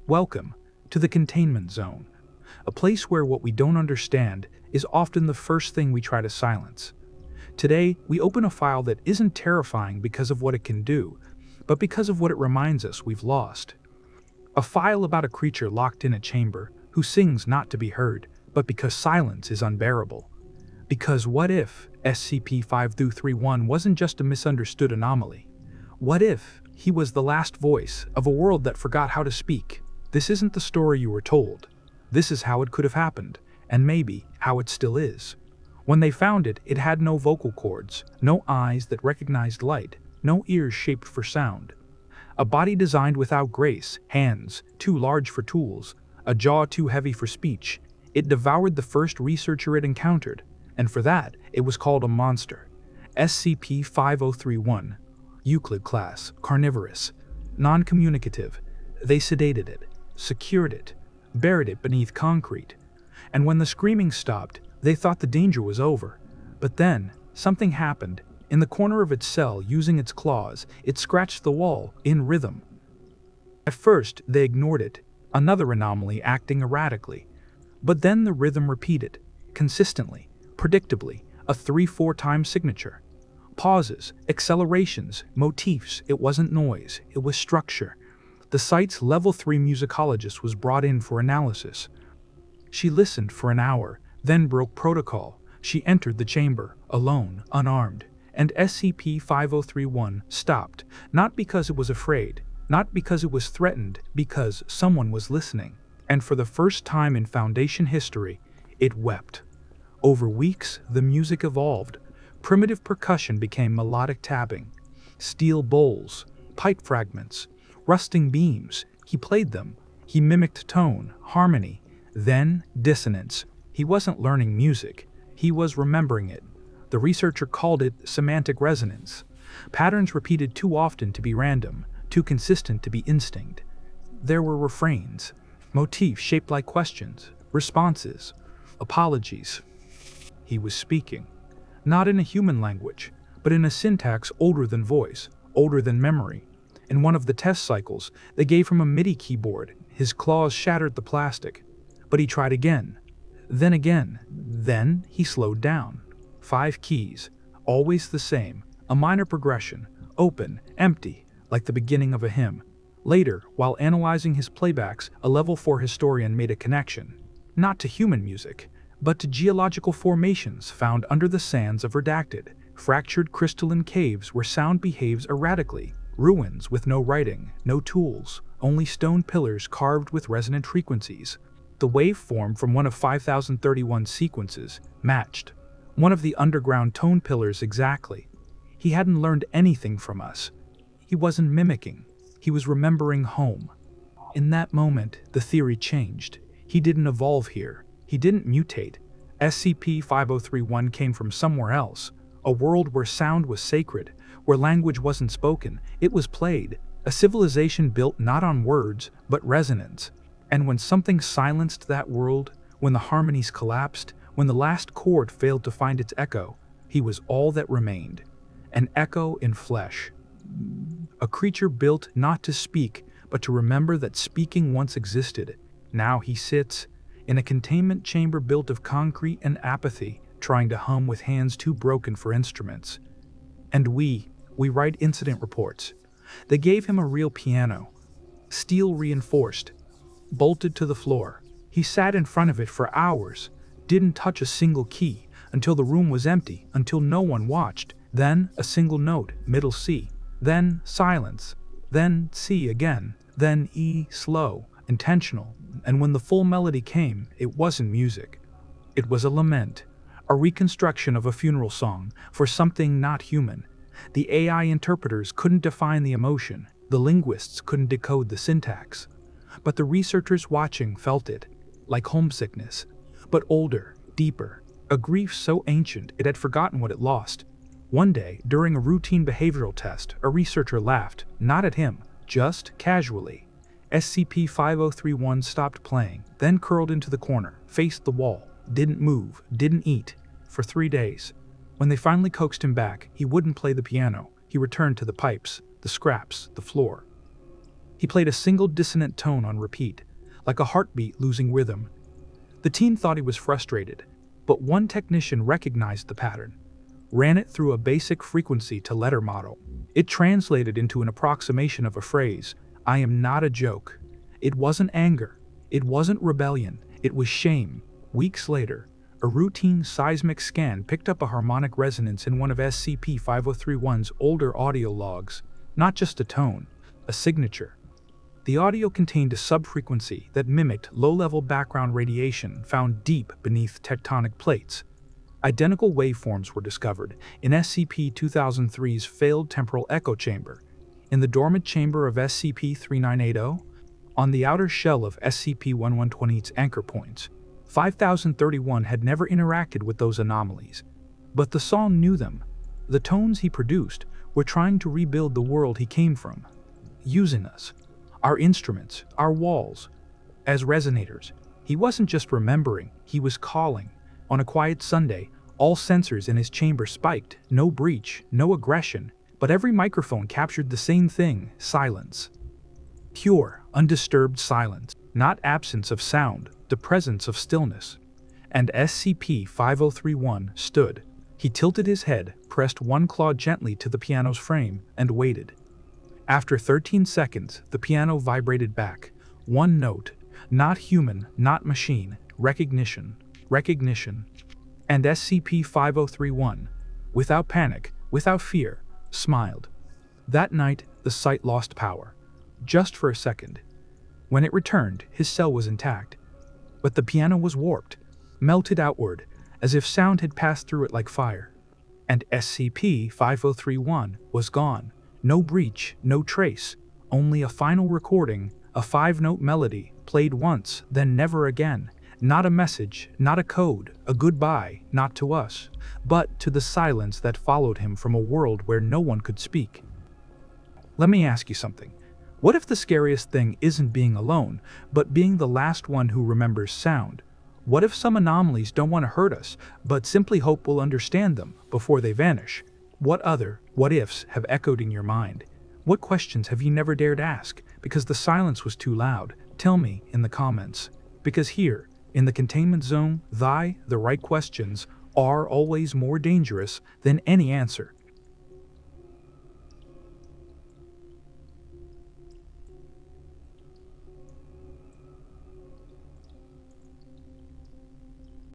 Welcome to the Containment Zone, a place where what we don't understand is often the first thing we try to silence. Today, we open a file that isn't terrifying because of what it can do, but because of what it reminds us we've lost. A file about a creature locked in a chamber who sings not to be heard, but because silence is unbearable. Because what if SCP-5031 wasn't just a misunderstood anomaly? What if he was the last voice of a world that forgot how to speak? This isn't the story you were told. This is how it could have happened, and maybe how it still is. When they found it, it had no vocal cords, no eyes that recognized light, no ears shaped for sound. A body designed without grace, hands too large for tools, a jaw too heavy for speech. It devoured the first researcher it encountered, and for that, it was called a monster. SCP-5031. Euclid class, carnivorous, non-communicative. They sedated it, secured it, buried it beneath concrete. And when the screaming stopped, they thought the danger was over. But then, something happened. In the corner of its cell, using its claws, it scratched the wall, in rhythm. At first, they ignored it, another anomaly acting erratically. But then the rhythm repeated, consistently, predictably, a 3-4 time signature. Pauses, accelerations, motifs. It wasn't noise, it was structure. The site's Level 3 musicologist was brought in for analysis. She listened for an hour, then broke protocol. She entered the chamber, alone, unarmed, and SCP-5031 stopped, not because it was afraid, not because it was threatened, because someone was listening. And for the first time in Foundation history, it wept. Over weeks, the music evolved. Primitive percussion became melodic tapping. Steel bowls, pipe fragments, rusting beams. He played them. He mimicked tone, harmony, then dissonance. He wasn't learning music. He was remembering it. The researcher called it semantic resonance. Patterns repeated too often to be random, too consistent to be instinct. There were refrains, motifs shaped like questions, responses, apologies. He was speaking, not in a human language, but in a syntax older than voice, older than memory. In one of the test cycles, they gave him a MIDI keyboard. His claws shattered the plastic. But he tried again. Then he slowed down. 5 keys, always the same, a minor progression, open, empty, like the beginning of a hymn. Later, while analyzing his playbacks, a Level 4 historian made a connection, not to human music, but to geological formations found under the sands of Redacted, fractured crystalline caves where sound behaves erratically, ruins with no writing, no tools, only stone pillars carved with resonant frequencies. The waveform from one of 5031's sequences matched one of the underground tone pillars exactly. He hadn't learned anything from us. He wasn't mimicking. He was remembering home. In that moment, the theory changed. He didn't evolve here. He didn't mutate. SCP-5031 came from somewhere else, a world where sound was sacred, where language wasn't spoken, it was played, a civilization built not on words, but resonance. And when something silenced that world, when the harmonies collapsed, when the last chord failed to find its echo, he was all that remained. An echo in flesh. A creature built not to speak, but to remember that speaking once existed. Now he sits in a containment chamber built of concrete and apathy, trying to hum with hands too broken for instruments. And we write incident reports. They gave him a real piano, steel reinforced, bolted to the floor. He sat in front of it for hours, didn't touch a single key, until the room was empty, until no one watched. Then a single note, middle C, then silence, then C again, then E, slow, intentional. And when the full melody came, it wasn't music. It was a lament, a reconstruction of a funeral song for something not human. The AI interpreters couldn't define the emotion, the linguists couldn't decode the syntax. But the researchers watching felt it, like homesickness, but older, deeper, a grief so ancient it had forgotten what it lost. One day, during a routine behavioral test, a researcher laughed, not at him, just casually. SCP-5031 stopped playing, then curled into the corner, faced the wall, didn't move, didn't eat, for 3 days. When they finally coaxed him back, he wouldn't play the piano. He returned to the pipes, the scraps, the floor. He played a single dissonant tone on repeat, like a heartbeat losing rhythm. The team thought he was frustrated, but one technician recognized the pattern, ran it through a basic frequency-to-letter model. It translated into an approximation of a phrase, "I am not a joke." It wasn't anger. It wasn't rebellion. It was shame. Weeks later, a routine seismic scan picked up a harmonic resonance in one of SCP-5031's older audio logs, not just a tone, a signature. The audio contained a subfrequency that mimicked low-level background radiation found deep beneath tectonic plates. Identical waveforms were discovered in SCP-2003's failed temporal echo chamber, in the dormant chamber of SCP-3980, on the outer shell of SCP-1120's anchor points. 5031 had never interacted with those anomalies, but the song knew them. The tones he produced were trying to rebuild the world he came from, using us, our instruments, our walls, as resonators. He wasn't just remembering, he was calling. On a quiet Sunday, all sensors in his chamber spiked, no breach, no aggression, but every microphone captured the same thing, silence. Pure, undisturbed silence, not absence of sound, the presence of stillness. And SCP-5031 stood. He tilted his head, pressed one claw gently to the piano's frame, and waited. After 13 seconds, the piano vibrated back. One note, not human, not machine, recognition, recognition. And SCP-5031, without panic, without fear, smiled. That night, the site lost power. Just for a second. When it returned, his cell was intact. But the piano was warped, melted outward, as if sound had passed through it like fire. And SCP-5031 was gone. No breach, no trace, only a final recording, a 5-note melody, played once, then never again. Not a message, not a code, a goodbye, not to us, but to the silence that followed him from a world where no one could speak. Let me ask you something. What if the scariest thing isn't being alone, but being the last one who remembers sound? What if some anomalies don't want to hurt us, but simply hope we'll understand them before they vanish? What other what-ifs have echoed in your mind? What questions have you never dared ask because the silence was too loud? Tell me in the comments. Because here, in the Containment Zone, the right questions are always more dangerous than any answer.